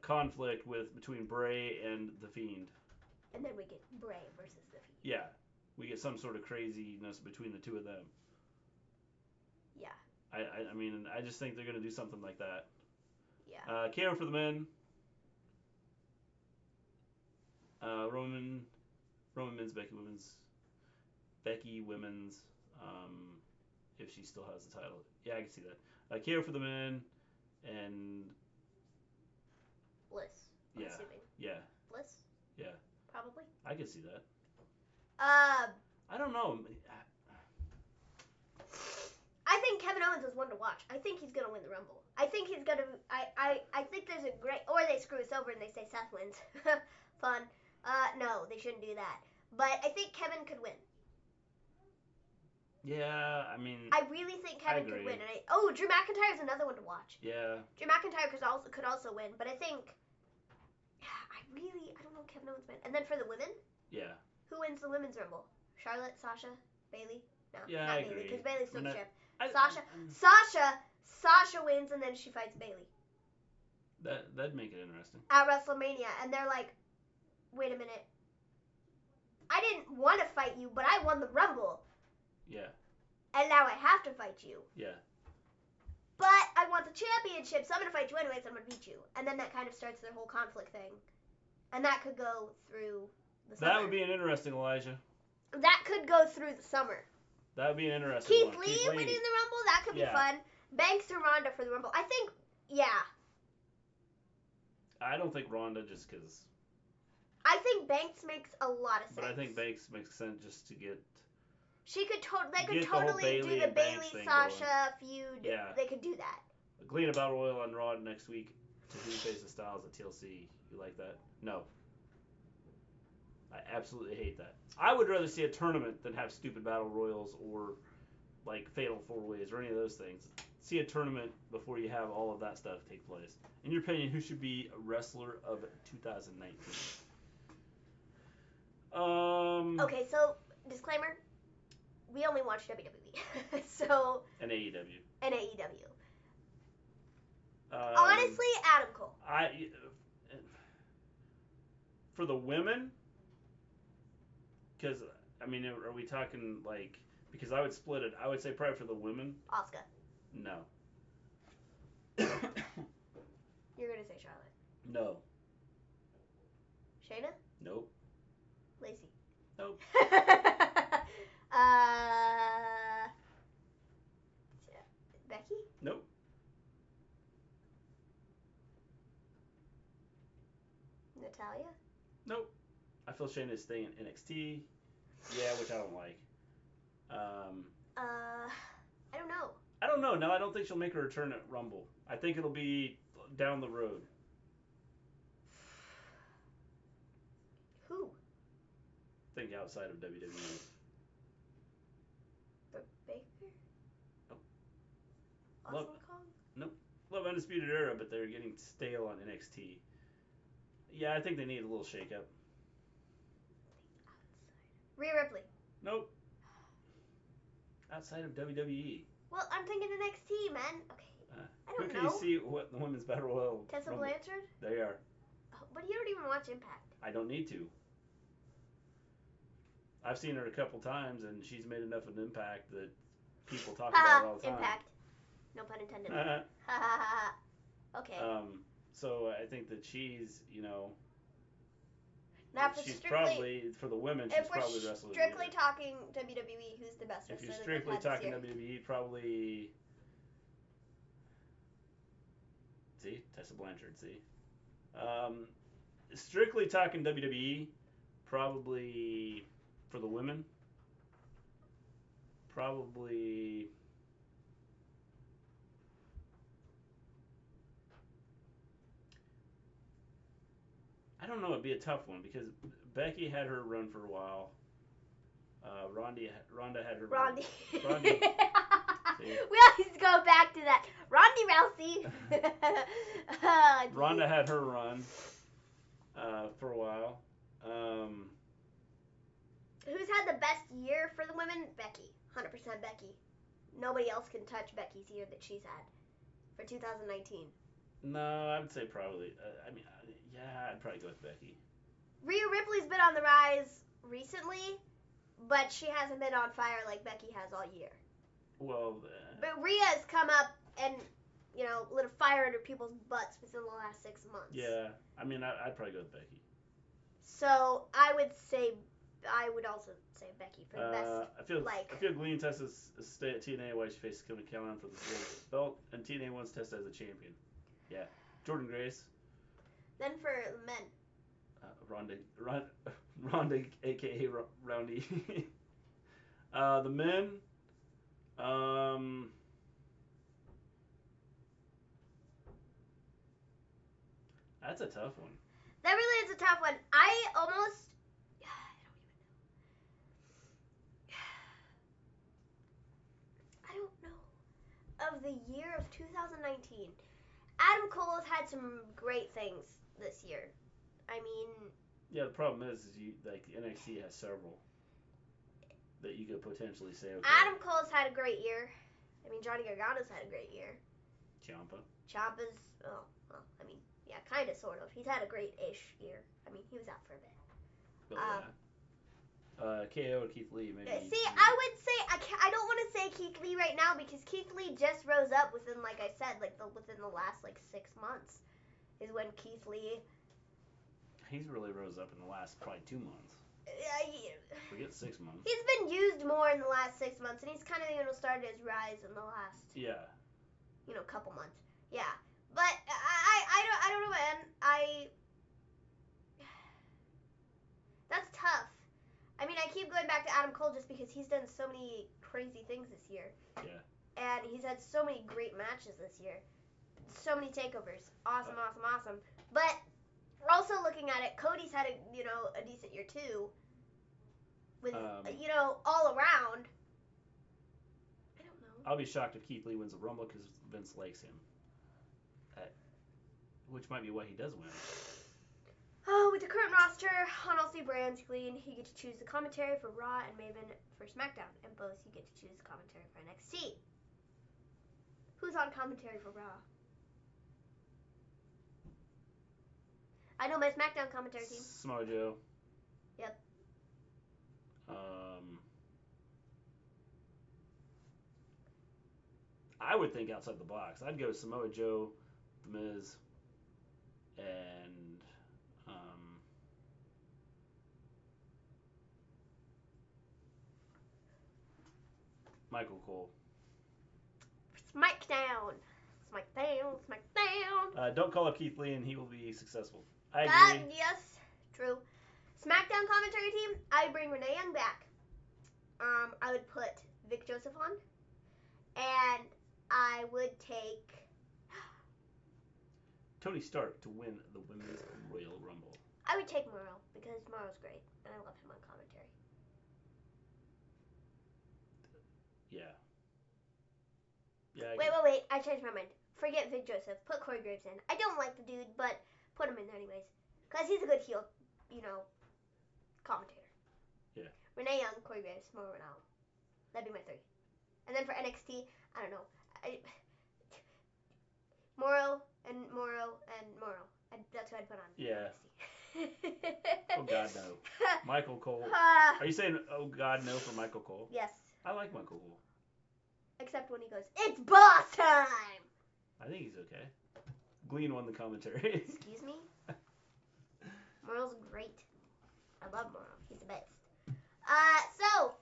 conflict between Bray and the Fiend. And then we get Bray versus the Fiend. Yeah. We get some sort of craziness between the two of them. Yeah. I mean, I just think they're going to do something like that. Yeah. KO for the men. Roman men's, Becky women's. If she still has the title. Yeah, I can see that. KO for the men and Bliss. I'm assuming. Yeah. Bliss? Yeah. Probably. I can see that. I don't know. I think Kevin Owens is one to watch. I think he's gonna win the Rumble. I think he's gonna. I think there's a great. Or they screw us over and they say Seth wins. Fun. No, they shouldn't do that. But I think Kevin could win. Yeah, I mean. I really think Kevin could win. And Drew McIntyre is another one to watch. Yeah. Drew McIntyre could also win, but I think. I don't know if Kevin Owens win. And then for the women. Yeah. Who wins the women's Rumble? Charlotte, Sasha. Bailey? No, Yeah, not I Bailey, agree. because Bailey's still I mean, champ. I- Sasha wins, and then she fights Bailey That'd make it interesting. at WrestleMania, and they're like, wait a minute. I didn't want to fight you, but I won the Rumble. Yeah. And now I have to fight you. Yeah. But I want the championship, so I'm going to fight you anyways, I'm going to beat you. And then that kind of starts their whole conflict thing. And that could go through the summer. That would be an interesting, Elijah. That could go through the summer. That would be an interesting Keith one. Lee winning the Rumble, that could be Yeah. fun. Banks or Ronda for the Rumble. I think, yeah. I don't think Ronda just because. I think Banks makes a lot of sense. But I think Banks makes sense just to get. They could Get the whole totally Bayley do the and Banks Bailey thing Sasha feud. Yeah. They could do that. Galena Battle Royal on Raw next week to who faces Styles at TLC. You like that? No. I absolutely hate that. I would rather see a tournament than have stupid battle royals or like fatal four ways or any of those things. See a tournament before you have all of that stuff take place. In your opinion, who should be a wrestler of 2019? Okay, so disclaimer: we only watch WWE, so And AEW. and AEW. Um, Honestly, Adam Cole. For the women, because I mean, are we talking like? Because I would split it. I would say probably for the women. Asuka. No. You're gonna say Charlotte. No. Shayna. Nope. Lacey. Nope. Becky. Nope. Natalia. Nope. I feel Shayna's staying in NXT. Yeah, which I don't like. I don't know. I don't know. No, I don't think she'll make a return at Rumble. I think it'll be down the road. Who? Think outside of WWE. Baker. Nope. Awesome Love- Kong. Love Undisputed Era, but they're getting stale on NXT. Yeah, I think they need a little shake-up. Rhea Ripley. Nope. Outside of WWE. Well, I'm thinking NXT, man. Okay. I Who don't can know. you see what the Women's Battle Royal? Tessa Rumble? Blanchard. There you are. Oh, but you don't even watch Impact. I don't need to. I've seen her a couple times, and she's made enough of an impact that people talk about it all the time. Impact. No pun intended. Okay. So I think that she's, Now, if she's strictly, probably, for the women, she's if we're probably wrestling. strictly talking WWE, who's the best If wrestler you're that strictly they've had talking this year? WWE, probably. See? Tessa Blanchard, see? Strictly talking WWE, probably for the women, probably. I don't know. It'd be a tough one because Becky had her run for a while. Ronda had her run. Rondy. See? We always go back to that. Rondy Rousey. Oh, Ronda had her run for a while. Who's had the best year for the women? Becky. 100% Becky. Nobody else can touch Becky's year that she's had for 2019. No, I would say probably. Yeah, I'd probably go with Becky. Rhea Ripley's been on the rise recently, but she hasn't been on fire like Becky has all year. Well, But Rhea's come up and, lit a fire under people's butts within the last 6 months. yeah. I'd probably go with Becky. So I would also say Becky for the best. I feel Glenn Tessa's stay at TNA while she faces Kevin Callahan for the silver belt, and TNA wants Tessa as a champion. Yeah. Jordan Grace. Then for the men. Ronda, aka Roundy. The men. That's a tough one. That really is a tough one. I don't even know. I don't know. Of the year of 2019, Adam Cole has had some great things this year. I mean, Yeah, the problem is NXT has several. that you could potentially say, okay. Adam Cole's had a great year. I mean, Johnny Gargano's had a great year. Ciampa. Ciampa's, well, I mean, yeah, kind of, sort of. He's had a great-ish year. I mean, he was out for a bit. Oh, yeah. KO and Keith Lee, maybe. See, I would say, I don't want to say Keith Lee right now because Keith Lee just rose up within, like I said, within the last, 6 months is when Keith Lee... He's really rose up in the last probably 2 months. Forget 6 months. He's been used more in the last 6 months, and he's kind of, started his rise in the last... Yeah. Couple months. Yeah. But I don't know, man. That's tough. I mean, I keep going back to Adam Cole just because he's done so many crazy things this year. Yeah. And he's had so many great matches this year. So many takeovers. Awesome. But also looking at it, Cody's had a decent year too. With all around. I don't know. I'll be shocked if Keith Lee wins a Rumble because Vince likes him. Which might be why he does win. Oh, with the current roster on all three brands, you get to choose the commentary for Raw and Maven for Smackdown, and both you get to choose the commentary for NXT. Who's on commentary for Raw? I know my Smackdown commentary team. Samoa Joe. Yep. I would think outside the box. I'd go Samoa Joe, The Miz, and Michael Cole. Smackdown. Don't call up Keith Lee and he will be successful. I agree. Yes, true. Smackdown commentary team, I'd bring Renee Young back. I would put Vic Joseph on. And I would take... Tony Stark to win the Women's Royal Rumble. I would take Morrow because Morrow's great. And I love him on commentary. Yeah. Wait. I changed my mind. Forget Vic Joseph. Put Corey Graves in. I don't like the dude, but put him in there anyways. Because he's a good heel, commentator. Yeah. Renee Young, Corey Graves, Mauro Ranallo. That'd be my 3. And then for NXT, I don't know. Morrow. That's who I'd put on. Yeah. NXT. Oh, God, no. Michael Cole. Are you saying, oh, God, no for Michael Cole? Yes. I like Michael Cole. Except when he goes, it's boss time! I think he's okay. Glean won the commentary. Excuse me? Morrow's great. I love Morrow. He's the best. So,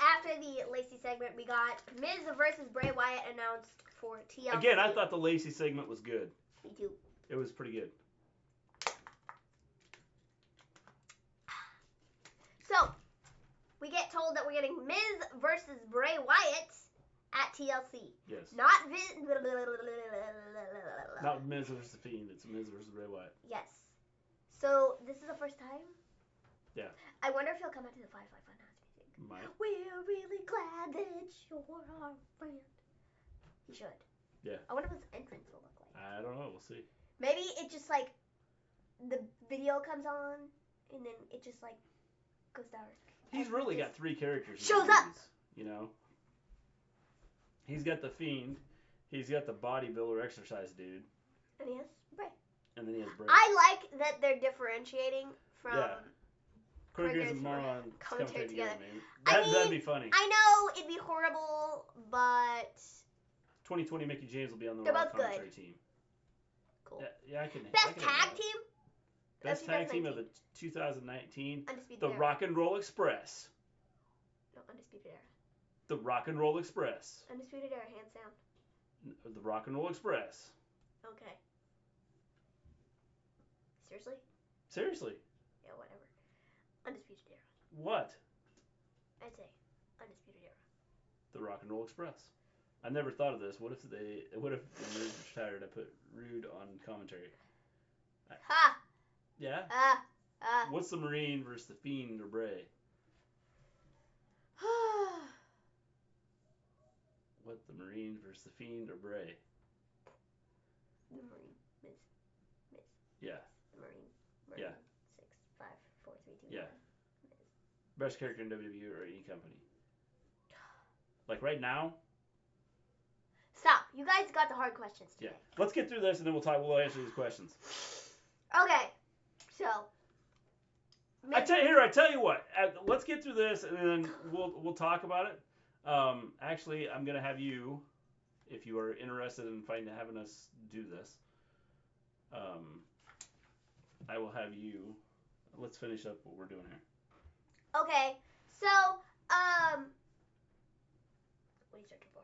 after the Lacey segment, we got Miz versus Bray Wyatt announced for TLC. Again, I thought the Lacey segment was good. Me too. It was pretty good. So, we get told that we're getting Miz versus Bray Wyatt at TLC. Yes. Not Not Miz versus the Fiend. It's Miz versus Bray Wyatt. Yes. So, this is the first time? Yeah. I wonder if he'll come out to the Firefly Funhouse music. Might. We're really glad that you're our friend. He should. Yeah. I wonder what his entrance will look like. I don't know. We'll see. Maybe it just the video comes on and then it just goes dark. He's really got 3 characters. Shows up. He's got the Fiend. He's got the bodybuilder exercise dude. And he has Bray. And then he has Bray. I like that they're differentiating from... Yeah. Corey Graves and Morrow Morrow commentary together. Man. That'd be funny. I know it'd be horrible, but... 2020 Mickey James will be on the They're Raw both commentary good. team. Cool. Yeah, I can. Best I can tag team? Best tag team of the 2019. Undisputed The Era. Rock and Roll Express. No, Undisputed Era. The Rock and Roll Express. Undisputed Era, hands down. The Rock and Roll Express. Okay. Seriously? Seriously. Yeah, whatever. Undisputed Era. What? I'd say Undisputed Era. The Rock and Roll Express. I never thought of this. What if Rude retired? I put Rude on commentary. Ha! Yeah? What's the Marine versus the Fiend or Bray? What, the Marine versus the Fiend or Bray? The Marine. Miz. Yeah. The Marine. Yeah. 6, 5, 4, 3, 2, Yeah. 1. Best character in WWE or any company. Like right now. Stop. You guys got the hard questions today. Yeah. Let's get through this and then we'll answer these questions. Okay. So. I tell you what. Let's get through this and then we'll talk about it. Actually, I'm gonna have you, if you are interested in having us do this. I will have you. Let's finish up what we're doing here. Okay. So, what are you searching for?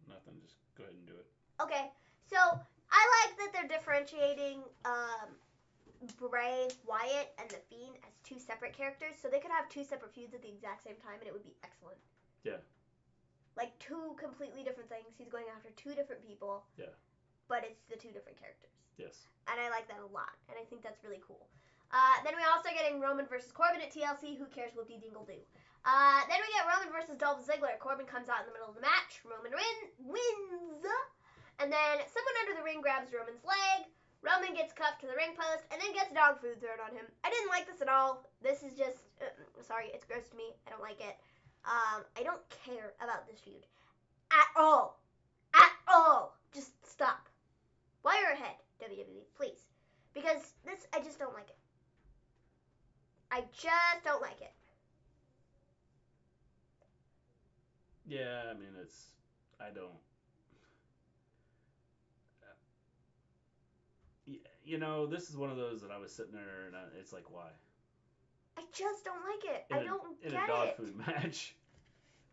Nothing. Just go ahead and do it. Okay. So, I like that they're differentiating Bray Wyatt and The Fiend as two separate characters, so they could have two separate feuds at the exact same time, and it would be excellent. Yeah. Like two completely different things. He's going after two different people. Yeah. But it's the two different characters. Yes. And I like that a lot, and I think that's really cool. Then we also getting Roman versus Corbin at TLC. Who cares what dingle do? Then we get Roman versus Dolph Ziggler. Corbin comes out in the middle of the match. Roman wins. And then someone under the ring grabs Roman's leg. Roman gets cuffed to the ring post and then gets dog food thrown on him. I didn't like this at all. This is just, sorry, it's gross to me. I don't like it. I don't care about this feud. At all. At all. Just stop. Wire ahead, WWE, please. Because this, I just don't like it. I just don't like it. Yeah, I mean, I don't. You know, this is one of those that I was sitting there and it's like, why? I just don't like it. I don't get in a dog it. food match.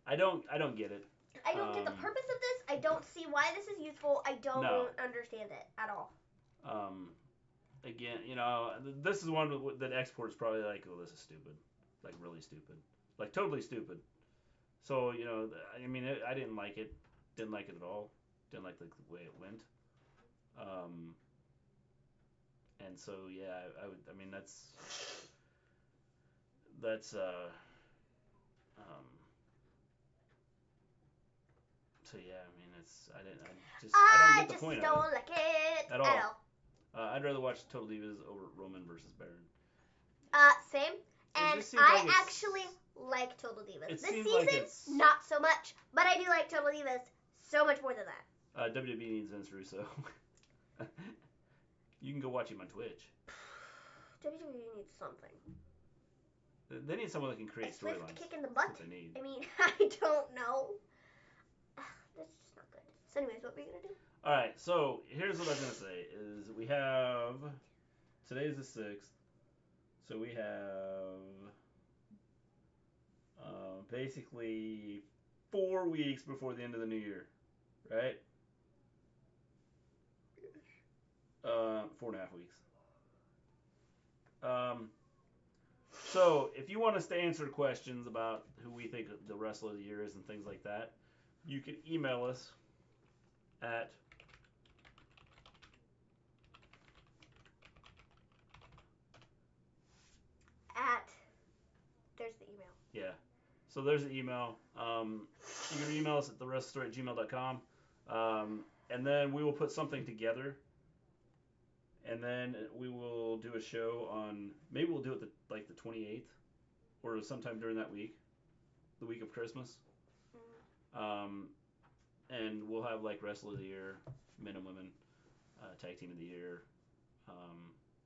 I don't get it. I don't get the purpose of this. I don't see why this is useful. I don't understand it at all. Again, you know, this is one that exports probably like, oh, this is stupid. Like, really stupid. Like, totally stupid. So, you know, I mean, I didn't like it. Didn't like it at all. Didn't like the way it went. And so, yeah, I mean, that's so yeah, I mean, I don't get the point of it. I just don't like it at all. I'd rather watch Total Divas over Roman versus Baron. Same. And actually like Total Divas. This season, like not so much, but I do like Total Divas so much more than that. WWE needs Vince Russo. You can go watch him on Twitch. WWE needs something. They need someone that can create storylines. Kick in the butt. That's what they need. I mean, I don't know. That's just not good. So anyways, what were you going to do? Alright, so here's what I was going to say. Is we have... Today's the 6th. So we have... basically 4 weeks before the end of the new year. Right? 4.5 weeks. So, if you want us to answer questions about who we think the wrestler of the year is and things like that, you can email us at there's the email. Yeah. So there's the email. You can email us at thewrestlestory@gmail.com. And then we will put something together. And then we will do a show on, maybe we'll do it the 28th or sometime during that week, the week of Christmas. And we'll have like Wrestler of the Year, Men and Women, Tag Team of the Year.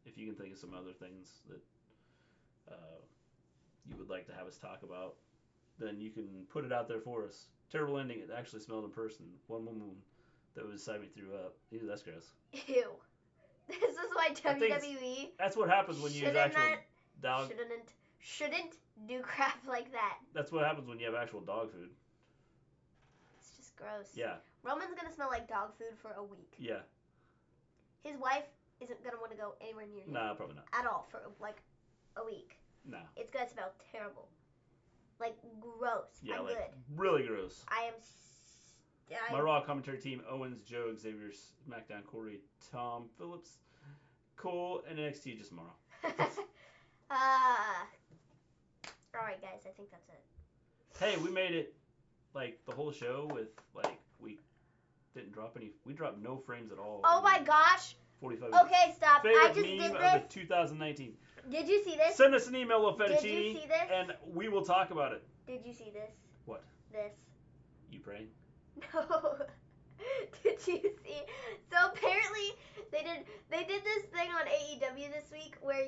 If you can think of some other things that you would like to have us talk about, then you can put it out there for us. Terrible ending, it actually smelled in person. One woman that was beside me threw up. Ew, that's gross. Ew. This is why WWE. That's what happens when you use actual dog. Shouldn't do crap like that. That's what happens when you have actual dog food. It's just gross. Yeah. Roman's gonna smell like dog food for a week. Yeah. His wife isn't gonna want to go anywhere near him. Nah, probably not. At all for like a week. No. It's gonna smell terrible. Like gross. Yeah, I'm like good. really gross. My Raw commentary team: Owens, Joe, Xavier, Smackdown, Corey, Tom, Phillips, Cole, and NXT just tomorrow. Alright guys, I think that's it. Hey, we made it like the whole show with like we didn't drop any. We dropped no frames at all. Oh my gosh. 45 minutes. Okay, stop. Favorite I just meme did of this. the 2019. Did you see this? Send us an email, Did you Fettuccine, see this? and we will talk about it. Did you see this? What? This. You praying? No. Did you see? So apparently they did this thing on AEW this week where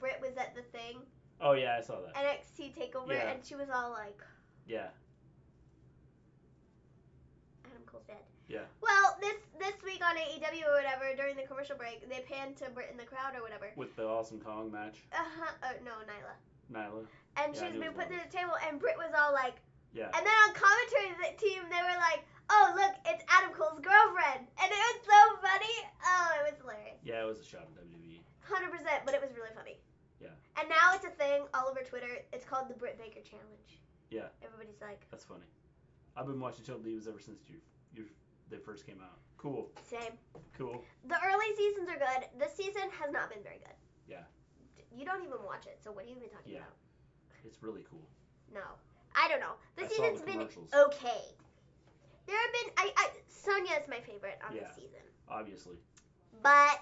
Britt was at the thing. Oh yeah, I saw that. NXT Takeover, Yeah. and she was all like, Yeah. Adam Cole's dead. Yeah. Well, this week on AEW or whatever, during the commercial break, they panned to Britt in the crowd or whatever. With the Awesome Kong match. No, Nyla. Nyla. And Yeah, I she's knew been it was put one through of the table, and Britt was all like, Yeah. and then on commentary team, they were like, oh, look, it's Adam Cole's girlfriend. And it was so funny. Oh, it was hilarious. Yeah, it was a shot at WWE. 100%, but it was really funny. Yeah. And now it's a thing all over Twitter. It's called the Britt Baker Challenge. Yeah. Everybody's like, That's funny. I've been watching Total Divas ever since they first came out. Cool. same. Cool. The early seasons are good. This season has not been very good. Yeah. You don't even watch it, so what are you even talking Yeah. about? It's really cool. No. I don't know. The I saw season's the been commercials. okay. There have been, Sonya is my favorite on Yeah. this season. Obviously. But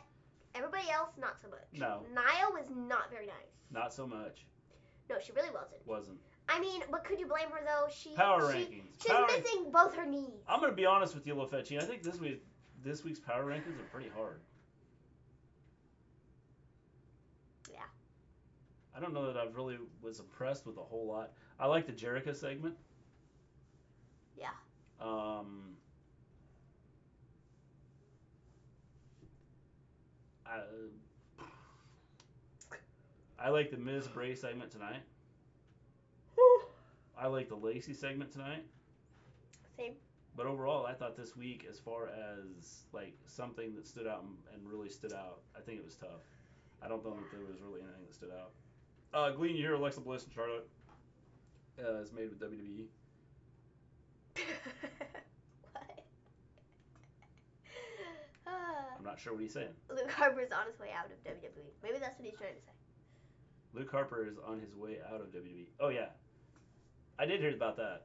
everybody else, not so much. No. Nia was not very nice. Not so much. No, she really wasn't. Wasn't. I mean, but could you blame her though? Power rankings. She's Power missing both her knees. I'm gonna be honest with you, Lafetchi. I think this week's power rankings are pretty hard. Yeah. I don't know that I really was impressed with a whole lot. I like the Jericho segment. Yeah. I like the Miz Brays segment tonight. I like the Lacey segment tonight. Same. But overall, I thought this week, as far as like something that stood out and really stood out, I think it was tough. I don't know that there was really anything that stood out. Glean, you hear Alexa Bliss and Charlotte is made with WWE. What? I'm not sure what he's saying. Luke Harper's on his way out of WWE. Maybe that's what he's trying to say. Luke Harper is on his way out of WWE. Oh yeah, I did hear about that.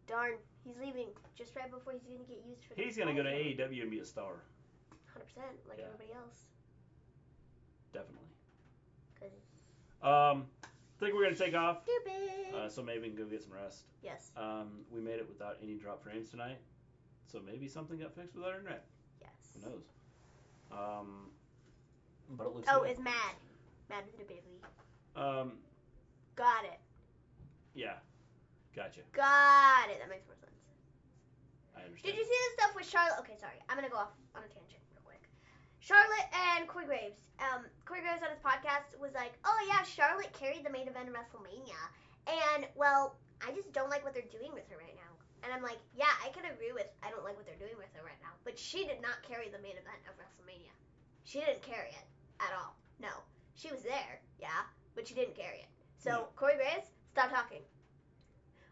Darn, he's leaving just right before he's gonna get used for. He's gonna go to AEW and be a star. 100%, like Yeah. everybody else. Definitely. 'Cause Think we're gonna take off. stupid. So maybe we can go get some rest. Yes. We made it without any drop frames tonight, so maybe something got fixed with our internet. Yes. Who knows? But it looks Oh, good. it's Mad. Mad with the baby. Yeah. Got it. Gotcha. Got it. That makes more sense. I understand. Did you see the stuff with Charlotte? Okay, sorry. I'm gonna go off on a tangent real quick. Charlotte and Corey Graves. Corey Graves on his podcast was like, oh yeah, Charlotte carried the main event of WrestleMania. And, well, I just don't like what they're doing with her right now. And I'm like, yeah, I can agree with I don't like what they're doing with her right now. But she did not carry the main event of WrestleMania. She didn't carry it at all. No. She was there, yeah, but she didn't carry it. So, No. Corey Graves, stop talking.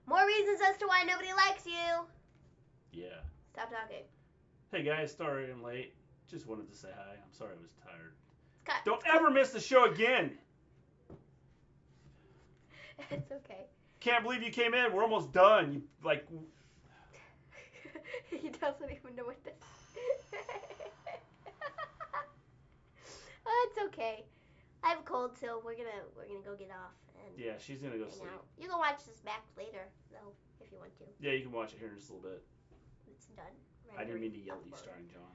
More reasons as to why nobody likes you. Yeah. Stop talking. Hey guys, sorry I'm late. Just wanted to say hi. I'm sorry I was tired. Cut. Don't ever miss the show again. It's okay. Can't believe you came in. We're almost done. You like. He doesn't even know what this is. Oh, it's okay. I have a cold, so we're gonna go get off and Yeah, she's gonna go hang sleep. out. You can watch this back later, though, if you want to. Yeah, you can watch it here in just a little bit. It's done. I didn't mean to yell at you, Upload. starring John.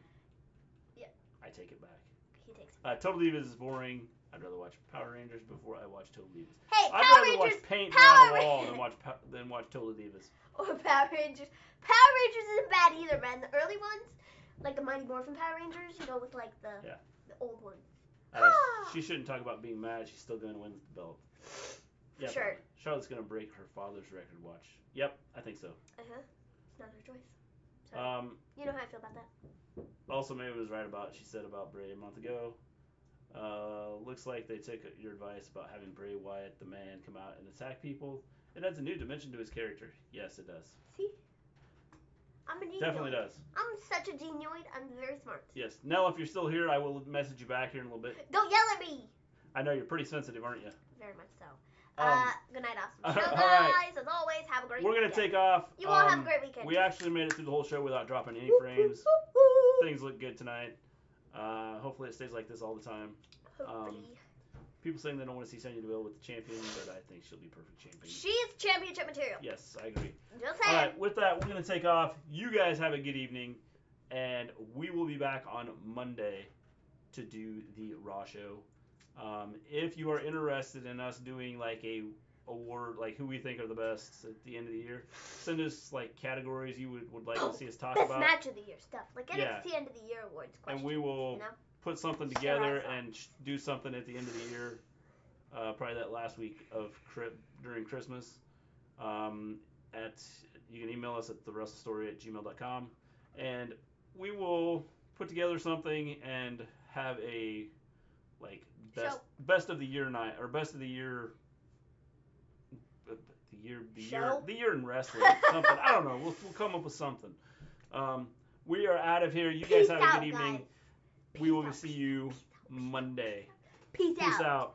Yeah. I take it back. He takes it. Total Divas is boring. I'd rather watch Power Rangers before I watch Total Divas. Hey, I'd Power rather Rangers. watch paint Power on the wall Rangers. than watch Total Divas. Or Power Rangers. Power Rangers isn't bad either, man. The early ones, like the Mighty Morphin Power Rangers, with like the old ones. She shouldn't talk about being mad. She's still going to win the belt. For sure. Probably. Charlotte's going to break her father's record. Watch. Yep, I think so. It's not her choice. Sorry. You know how I feel about that. Also, Maven was right about she said about Bray a month ago. Looks like they took your advice about having Bray Wyatt, the man, come out and attack people. It adds a new dimension to his character. Yes, it does. See? I'm a genius. Definitely does. I'm such a genioid. I'm very smart. Yes. Nell, if you're still here, I will message you back here in a little bit. Don't yell at me. I know you're pretty sensitive, aren't you? Very much so. Um, Good night, awesome show, all guys. right. As always, have a great We're going to weekend. take off. You all have a great weekend. We actually made it through the whole show without dropping any frames. Things look good tonight. Hopefully it stays like this all the time. Hopefully. People saying they don't want to see Sonya Deville with the champion, but I think she'll be perfect champion. She's championship material. Yes, I agree. Just All saying. right, with that, we're going to take off. You guys have a good evening, and we will be back on Monday to do the Raw show. If you are interested in us doing like a award, like who we think are the best at the end of the year, send us like categories you would like to see us talk Best about. match of the year stuff. Like Yeah. NXT end of the year awards question. And we will you know? put something Share together our thoughts. and do something at the end of the year, probably that last week of during Christmas. You can email us at thewrestlestory@gmail.com, and we will put together something and have a like best of the year night or best of the year. The year in wrestling, something. I don't know. We'll come up with something. We are out of here. You guys Peace have a out, good evening. guys. We will see you Monday. Peace Peace out. out.